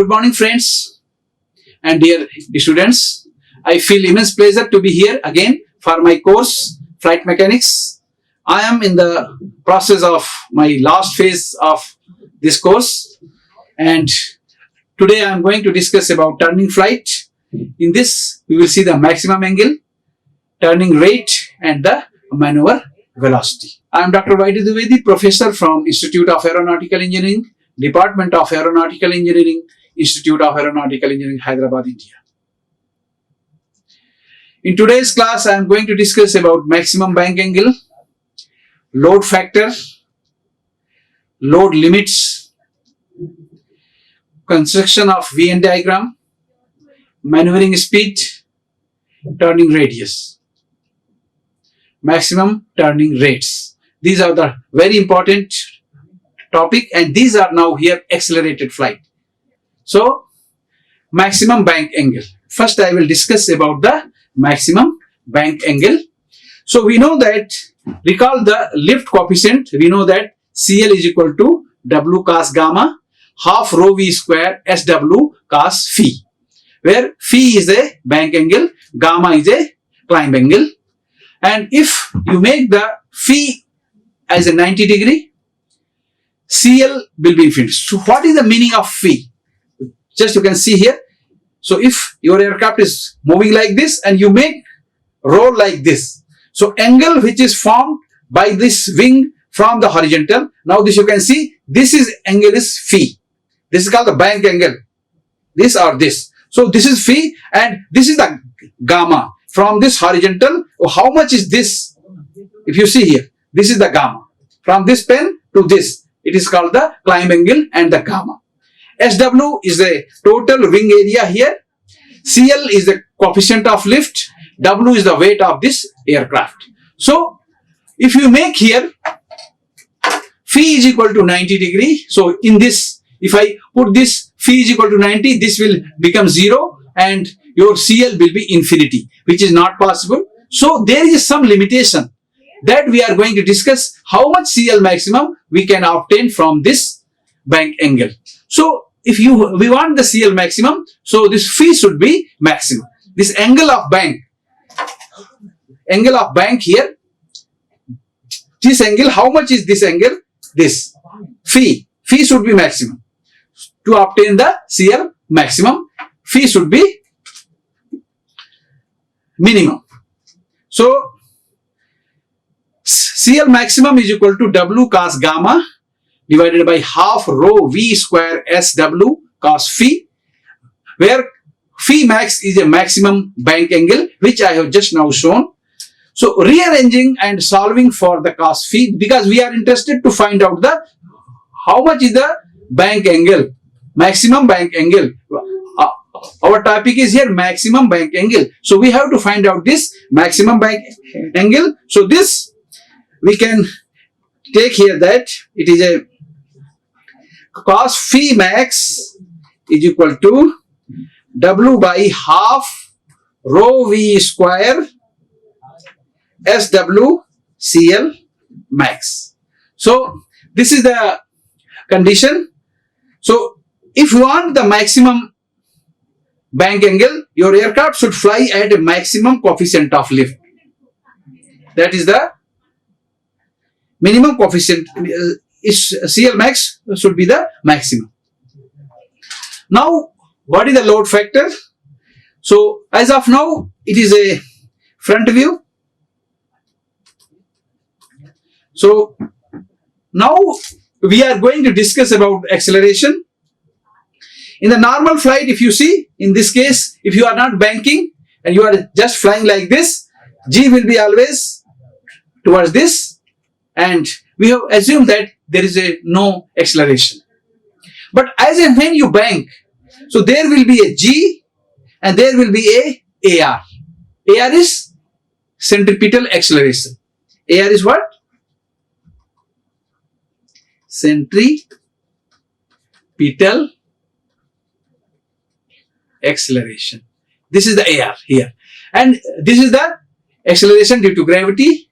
Good morning, friends and dear students. I feel immense pleasure to be here again for my course, Flight Mechanics. I am in the process of my last phase of this course, and today I am going to discuss about turning flight. In this, we will see the maximum angle, turning rate, and the maneuver velocity. I am Dr. Yagya Dutta Dwivedi, professor from Institute of Aeronautical Engineering, Department of Aeronautical Engineering, Institute of Aeronautical Engineering, Hyderabad, India. In today's class, I am going to discuss about maximum bank angle, load factor, load limits, construction of Venn diagram, maneuvering speed, turning radius, maximum turning rates. These are the very important topic, and these are now here accelerated flight. So, maximum bank angle. First, I will discuss about the maximum bank angle. So, we know that, recall the lift coefficient, we know that CL is equal to W cos gamma half rho V square SW cos phi, where phi is a bank angle, gamma is a climb angle. And if you make the phi as a 90 degree, CL will be infinity. So what is the meaning of phi? Just you can see here. So if your aircraft is moving like this and you make roll like this, so angle which is formed by this wing from the horizontal, now this you can see, this is angle is phi. This is called the bank angle. This or this. So this is phi and this is the gamma from this horizontal. How much is this? If you see here, this is the gamma. From this pen to this, it is called the climb angle and the gamma. SW is the total wing area here. CL is the coefficient of lift. W is the weight of this aircraft. So, if you make here, phi is equal to 90 degree. So, in this, if I put this phi is equal to 90, this will become 0 and your CL will be infinity, which is not possible. So, there is some limitation that we are going to discuss how much CL maximum we can obtain from this bank angle. So, if we want the CL maximum, so this phi should be maximum. This angle of bank here, this angle, how much is this angle? This phi should be maximum. To obtain the CL maximum, phi should be minimum. So, CL maximum is equal to W cos gamma divided by half rho V square SW cos phi, where phi max is a maximum bank angle, which I have just now shown. So, rearranging and solving for the cos phi, because we are interested to find out the how much is the bank angle, maximum bank angle. Our topic is here maximum bank angle. So, we have to find out this maximum bank angle. So, this we can take here that it is a cos phi max is equal to W by half rho V square SW CL max. So, this is the condition. So, if you want the maximum bank angle, your aircraft should fly at a maximum coefficient of lift. That is the minimum coefficient. CL max should be the maximum. Now, what is the load factor? So, as of now, it is a front view. So, now we are going to discuss about acceleration. In the normal flight, if you see, in this case, if you are not banking and you are just flying like this, G will be always towards this, and we have assumed that there is no acceleration. But as and when you bank, so there will be a G and there will be a AR. AR is centripetal acceleration. AR is what? Centripetal acceleration. This is the AR here. And this is the acceleration due to gravity.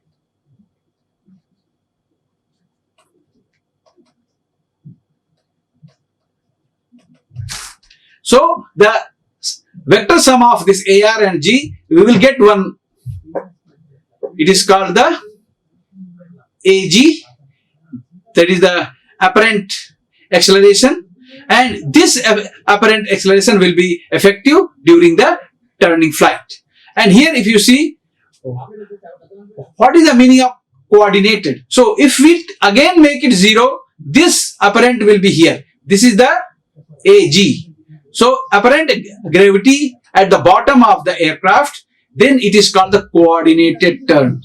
So the vector sum of this AR and G, we will get one. It is called the AG, that is the apparent acceleration, and this apparent acceleration will be effective during the turning flight. And here if you see, what is the meaning of coordinated? So if we again make it 0, this apparent will be here. This is the AG. So apparent gravity at the bottom of the aircraft, then it is called the coordinated turn.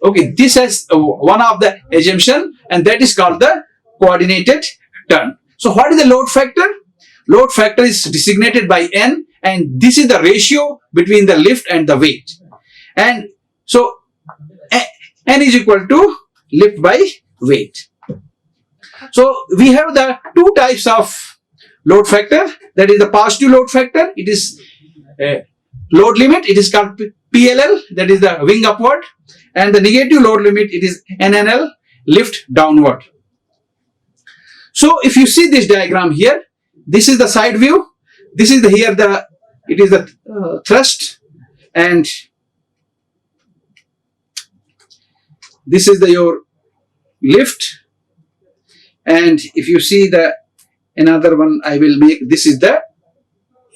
Okay, this is one of the assumption, and that is called the coordinated turn. So what is the load factor? Load factor is designated by N, and this is the ratio between the lift and the weight. And so N is equal to lift by weight. So we have the two types of load factor. That is the positive load factor. It is load limit. It is called PLL, that is the wing upward. And the negative load limit, it is NNL, lift downward. So if you see this diagram here, this is the side view. This is it is the thrust, and this is your lift. And if you see another one I will make, this is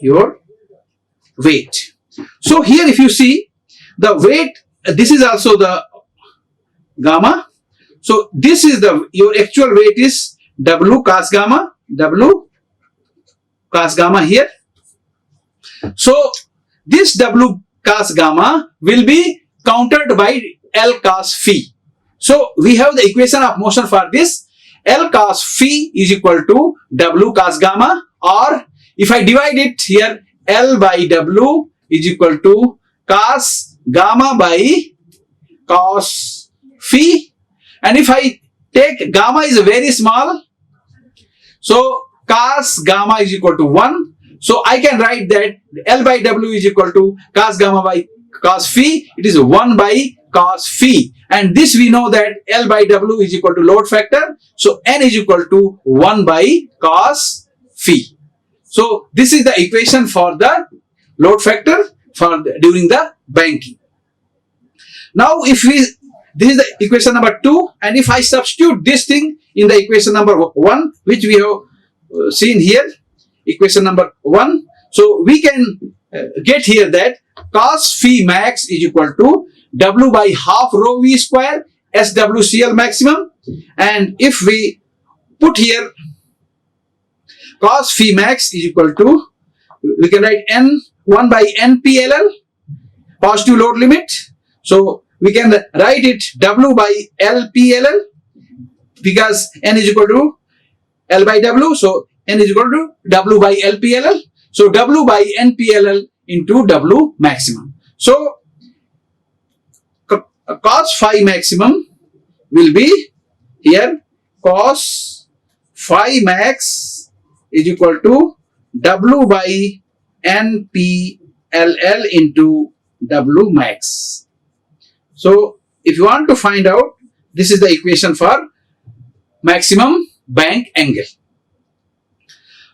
your weight. So here if you see the weight, this is also the gamma. So this is your actual weight is W cos gamma, W cos gamma here. So this W cos gamma will be countered by L cos phi. So we have the equation of motion for this. L cos phi is equal to W cos gamma, or if I divide it here, L by W is equal to cos gamma by cos phi. And if I take gamma is very small, so cos gamma is equal to 1. So I can write that L by W is equal to cos gamma by cos phi. It is 1 by cos phi. And this we know that L by W is equal to load factor. So N is equal to 1 by cos phi. So this is the equation for the load factor during the banking. Now this is the equation number 2, and if I substitute this thing in the equation number 1, which we have seen here, equation number 1, so we can get here that cos phi max is equal to W by half rho V square SWCL maximum. And if we put here cos phi max is equal to, we can write N 1 by NPLL, positive load limit. So we can write it W by LPLL, because N is equal to L by W. So N is equal to W by LPLL. So W by NPLL into W maximum. So cos phi maximum will be here, cos phi max is equal to W by NPLL into W max. So if you want to find out, this is the equation for maximum bank angle.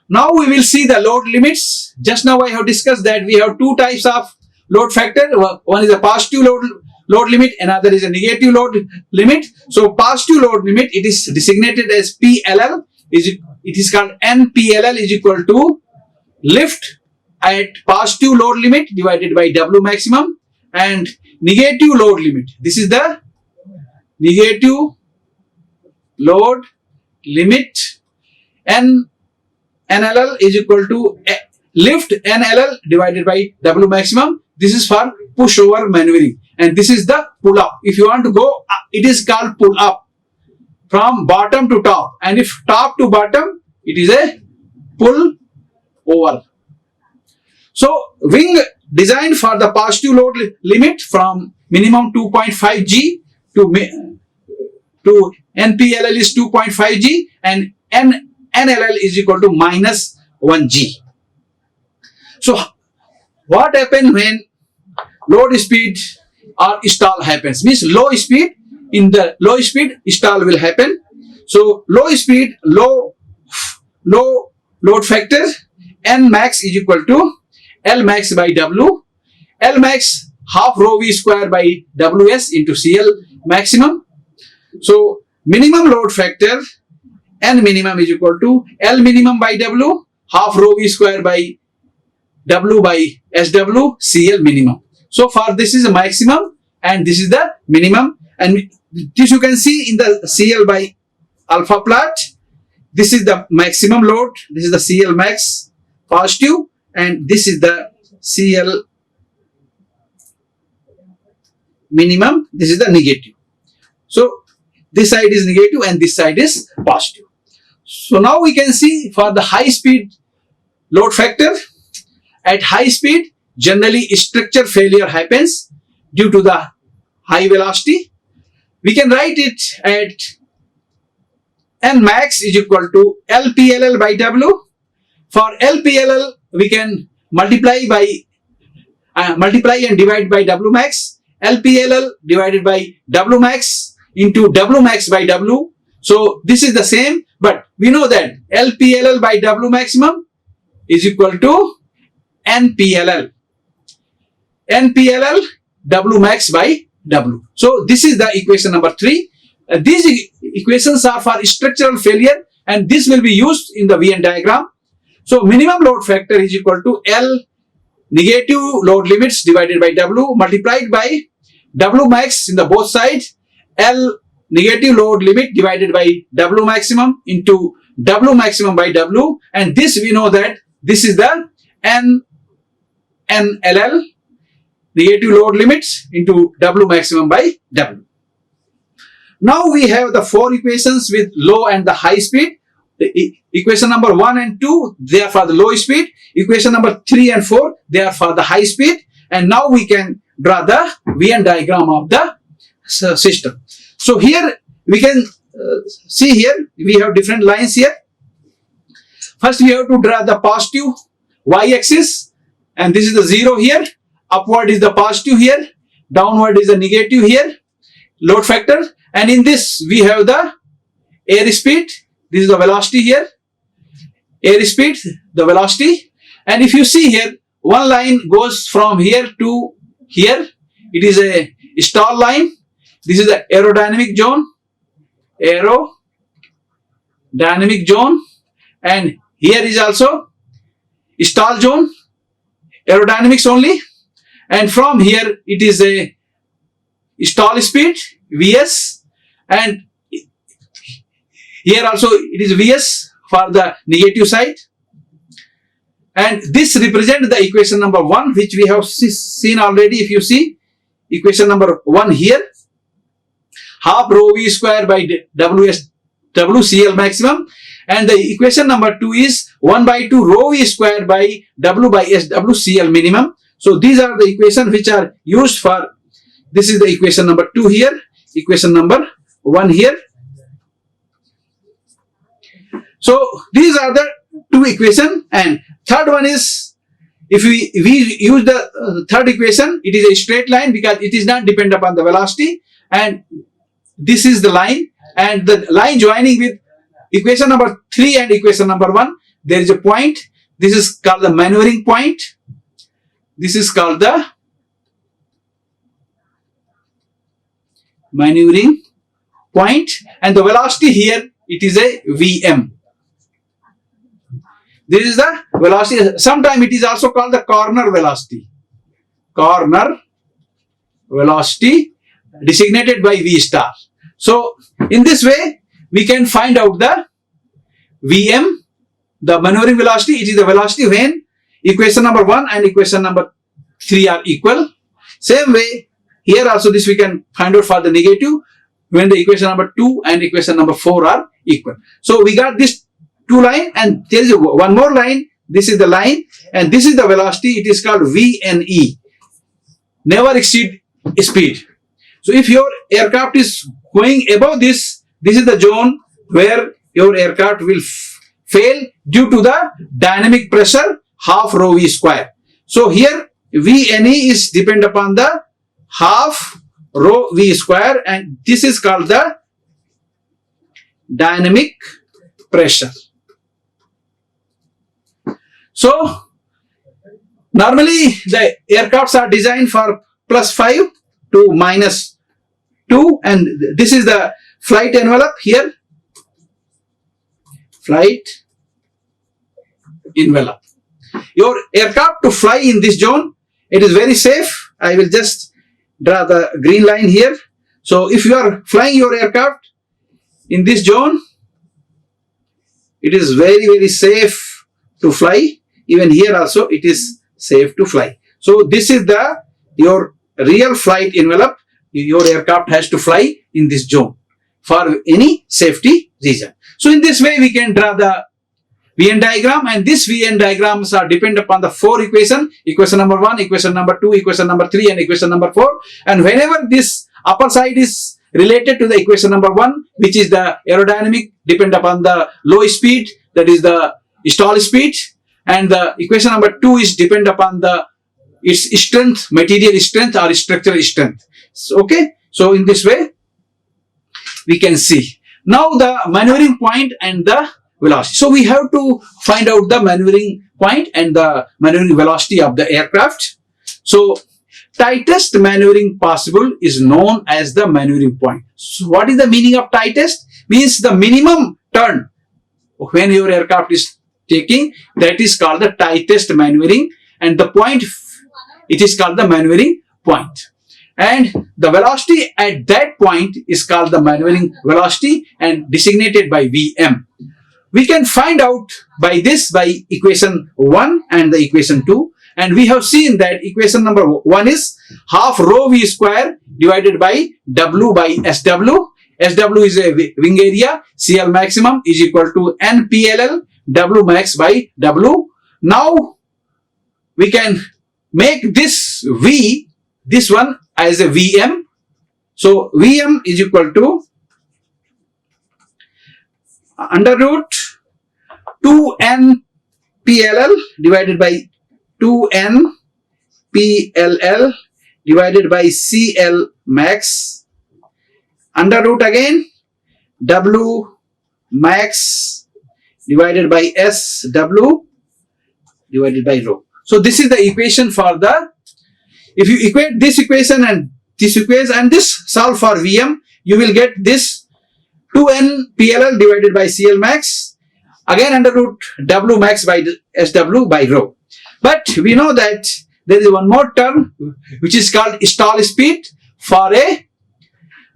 Now we will see the load limits. Just now I have discussed that we have two types of load factor. One is a positive load limit, another is a negative load limit. So positive load limit, it is designated as PLL. It is called NPLL is equal to lift at positive load limit divided by W maximum, and negative load limit, this is the negative load limit, NLL is equal to lift NLL divided by W maximum. This is for pushover maneuvering, and this is the pull up. If you want to go, it is called pull up from bottom to top, and if top to bottom, it is a pull over. So wing designed for the positive load limit from minimum 2.5 G to NPLL is 2.5 G, and NLL is equal to minus 1 G. So what happens when low speed or stall happens? Means low speed, in the low speed stall will happen. So low speed, low load factor, N max is equal to L max by W. L max half rho V square by WS into CL maximum. So minimum load factor N minimum is equal to L minimum by W half rho V square by W by SW CL minimum. So for this is the maximum and this is the minimum, and this you can see in the CL by alpha plot. This is the maximum load, this is the CL max positive, and this is the CL minimum, this is the negative. So this side is negative and this side is positive. So now we can see for the high speed load factor, at high speed generally structure failure happens due to the high velocity. We can write it at N max is equal to LPLL by W. For LPLL we can multiply and divide by W max. LPLL divided by W max into W max by W. So this is the same, but we know that LPLL by W maximum is equal to NPLL. NPLL W max by W. So this is the equation number 3. These equations are for structural failure and this will be used in the Venn diagram. So minimum load factor is equal to L negative load limits divided by W multiplied by W max in the both sides, L negative load limit divided by W maximum into W maximum by W, and this we know that this is the NLL negative load limits into W maximum by W. Now we have the 4 equations with low and the high speed. The equation number 1 and 2 they are for the low speed. Equation number 3 and 4 they are for the high speed. And now we can draw the Venn diagram of the system. So here we can see here we have different lines here. First we have to draw the positive y-axis, and this is the 0 here. Upward is the positive here, downward is the negative here, load factor, and in this we have the air speed. This is the velocity here, air speed, the velocity, and if you see here, one line goes from here to here. It is a stall line. This is the aerodynamic zone, and here is also stall zone, aerodynamics only, and from here it is a stall speed Vs, and here also it is Vs for the negative side, and this represents the equation number 1 which we have seen already. If you see equation number 1 here, half rho V square by WCL maximum, and the equation number 2 is 1 by 2 rho V square by W by SWCL minimum. So these are the equations which are used for, this is the equation number 2 here, equation number 1 here. So these are the 2 equations, and third one is, if we use the third equation, it is a straight line because it is not dependent upon the velocity, and this is the line, and the line joining with equation number 3 and equation number 1, there is a point. This is called the maneuvering point. This is called the maneuvering point, and the velocity here, it is a Vm. This is the velocity. Sometimes it is also called the corner velocity. Corner velocity designated by V star. So in this way we can find out the Vm, the maneuvering velocity. It is the velocity when equation number 1 and equation number 3 are equal. Same way here also this we can find out for the negative when the equation number 2 and equation number 4 are equal. So we got this 2 line, and there is one more line. This is the line and this is the velocity. It is called VNE, never exceed speed. So if your aircraft is going above this, this is the zone where your aircraft will fail due to the dynamic pressure half rho V square. So here VNE is depend upon the half rho V square, and this is called the dynamic pressure. So normally the aircrafts are designed for +5 to -2, and this is the flight envelope here. Flight envelope. Your aircraft to fly in this zone, it is very safe. I will just draw the green line here. So if you are flying your aircraft in this zone, it is very, very safe to fly. Even here also it is safe to fly. So this is your real flight envelope. Your aircraft has to fly in this zone for any safety reason. So in this way we can draw the VN diagram, and this VN diagrams are depend upon the 4 equation. Equation number 1, equation number 2, equation number 3, and equation number 4. And whenever this upper side is related to the equation number 1, which is the aerodynamic, depend upon the low speed, that is the stall speed, and the equation number 2 is depend upon the its strength, material strength or structural strength. Okay, so in this way we can see now the maneuvering point and the velocity. So we have to find out the maneuvering point and the maneuvering velocity of the aircraft. So tightest maneuvering possible is known as the maneuvering point. So what is the meaning of tightest? Means the minimum turn when your aircraft is taking, that is called the tightest maneuvering, and the point, it is called the maneuvering point. And the velocity at that point is called the maneuvering velocity and designated by Vm. We can find out by this by equation 1 and the equation 2, and we have seen that equation number 1 is half rho v square divided by W by SW. SW is a wing area, CL maximum is equal to NPLL, W max by W. Now we can make this V, this one as a Vm. So Vm is equal to under root 2n PLL divided by 2n PLL divided by CL max, under root again W max divided by SW divided by rho. So this is the equation for the, if you equate this equation and this equation and this solve for Vm, you will get this 2n PLL divided by CL max, again under root W max by SW by rho. But we know that there is one more term which is called stall speed for a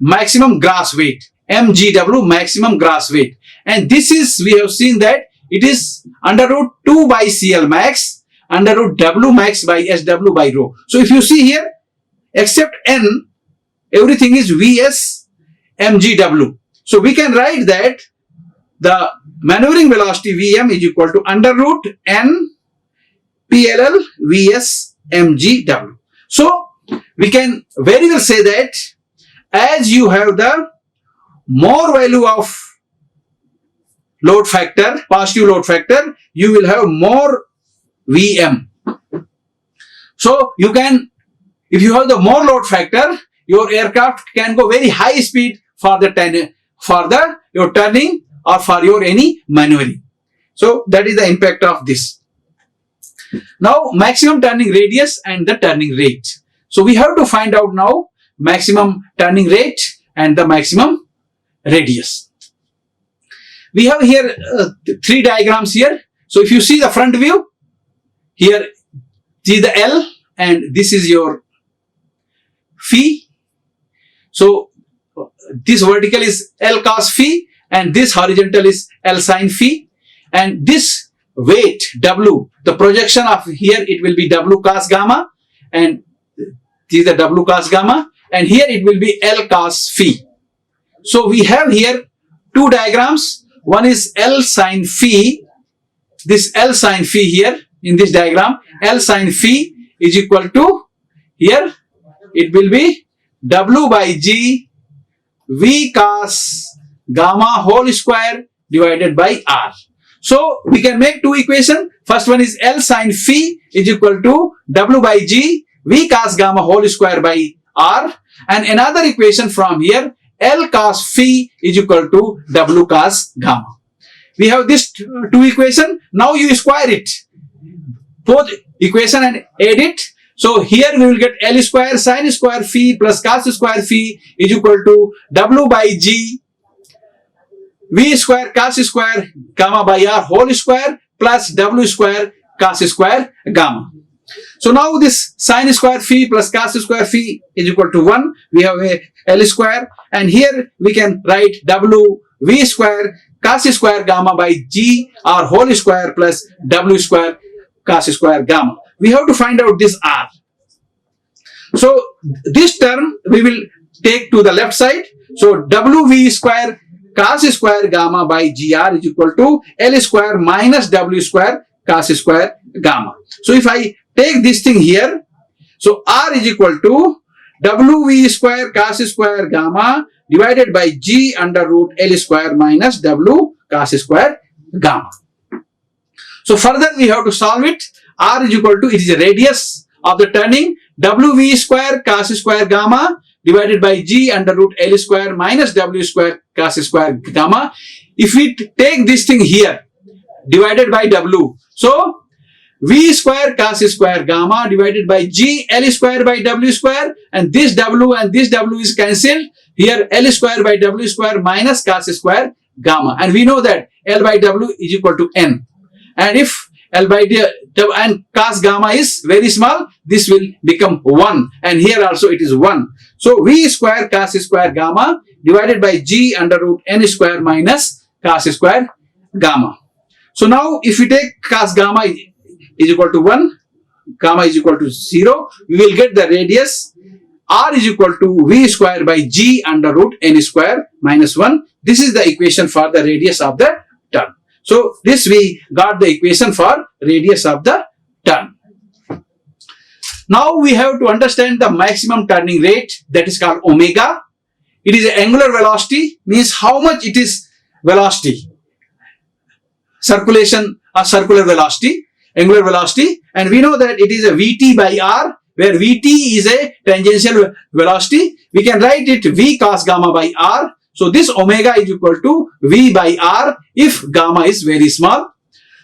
maximum gross weight, MGW, maximum gross weight. And this is, we have seen that it is under root 2 by CL max, under root W max by SW by rho. So if you see here, except N, everything is Vs MGW. So we can write that the maneuvering velocity Vm is equal to under root N PLL Vs MGW. So we can very well say that as you have the more value of load factor, positive load factor, you will have more Vm. So you can, if you have the more load factor, your aircraft can go very high speed for the your turning or for your any maneuvering. So that is the impact of this. Now maximum turning radius and the turning rate. So we have to find out now maximum turning rate and the maximum radius. We have here 3 diagrams here. So if you see the front view, here see the L and this is your phi. So this vertical is L cos phi and this horizontal is L sin phi, and this weight W, the projection of here, it will be W cos gamma, and this is the W cos gamma, and here it will be L cos phi. So we have here 2 diagrams. One is L sin phi, this L sin phi here in this diagram, L sin phi is equal to, here it will be W by G V cos gamma whole square divided by R. So we can make 2 equations. First one is L sin phi is equal to W by G V cos gamma whole square by R, and another equation from here, L cos phi is equal to W cos gamma. We have this 2 equations. Now you square it. both equation and add it. So here we will get L square sin square phi plus cos square phi is equal to W by G V square cos square gamma by R whole square plus W square cos square gamma. So now this sin square phi plus cos square phi is equal to 1. We have a L square, and here we can write W V square cos square gamma by G R whole square plus W square cos square gamma. We have to find out this R. So this term we will take to the left side. So WV square cos square gamma by GR is equal to L square minus W square cos square gamma. So if I take this thing here, so R is equal to WV square cos square gamma divided by G under root L square minus W cos square gamma. So further we have to solve it. R is equal to, it is a radius of the turning, WV square cos square gamma divided by G under root L square minus W square cos square gamma. If we take this thing here divided by W, so V square cos square gamma divided by G L square by W square, and this W is cancelled. Here L square by W square minus cos square gamma, and we know that L by W is equal to N, and if L by D and cos gamma is very small, this will become 1, and here also it is 1. So V square cos square gamma divided by G under root N square minus cos square gamma. So now if we take cos gamma is equal to 1, gamma is equal to 0, we will get the radius R is equal to V square by G under root N square minus 1. This is the equation for the radius of the turn. So this we got the equation for radius of the turn. Now we have to understand the maximum turning rate, that is called omega. It is angular velocity, means how much it is velocity, circulation or circular velocity, angular velocity, and we know that it is a Vt by R, where Vt is a tangential velocity. We can write it V cos gamma by R. So this omega is equal to V by R if gamma is very small.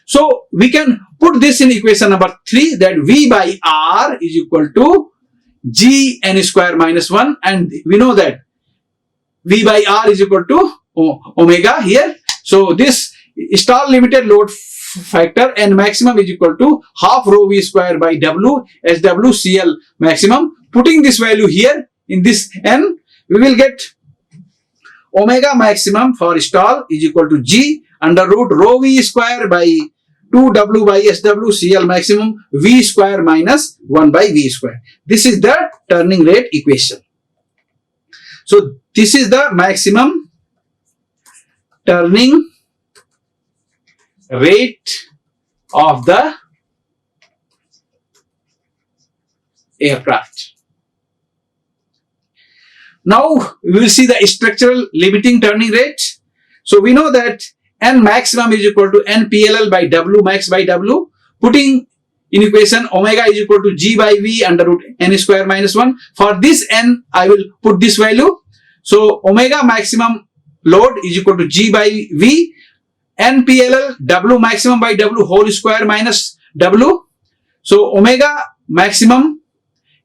So we can put this in equation number 3, that V by R is equal to G N square minus 1, and we know that V by R is equal to omega here. So this stall limited load factor and maximum is equal to half rho V square by W SW CL maximum. Putting this value here in this N, we will get omega maximum for stall is equal to G under root rho V square by 2W by SW CL maximum V square minus 1 by V square. This is the turning rate equation. So this is the maximum turning rate of the aircraft. Now we will see the structural limiting turning rate. So we know that N maximum is equal to N PLL by W max by W. Putting in equation, omega is equal to G by V under root N square minus 1. For this N, I will put this value. So omega maximum load is equal to G by V, N PLL W maximum by W whole square minus W. So omega maximum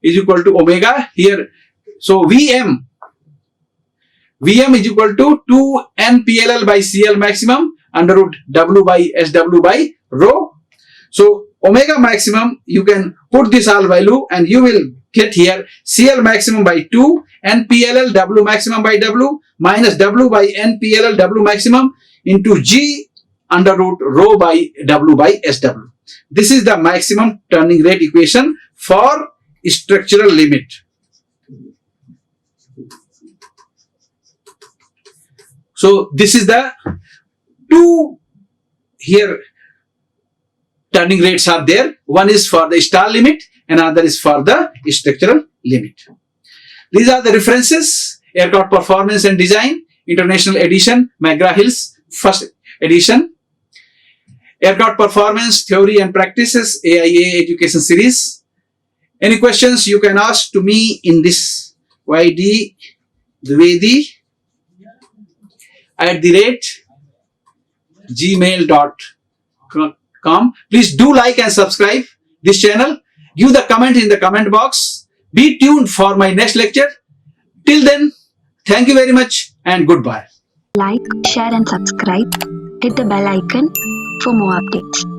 is equal to omega here. So VM is equal to 2 N PLL by CL maximum under root W by SW by rho. So omega maximum, you can put this all value and you will get here CL maximum by 2 N PLL W maximum by W minus W by N PLL W maximum into G under root rho by W by SW. This is the maximum turning rate equation for structural limit. So this is the two here turning rates are there. One is for the stall limit, another is for the structural limit. These are the references: Aircraft Performance and Design, International Edition, McGraw-Hill's first edition. Aircraft Performance, Theory and Practices, AIA Education Series. Any questions you can ask to me in this YD Dwivedi @gmail.com. Please do like and subscribe this channel. Give the comment in the comment box. Be tuned for my next lecture. Till then, thank you very much and goodbye. Like, share and subscribe. Hit the bell icon for more updates.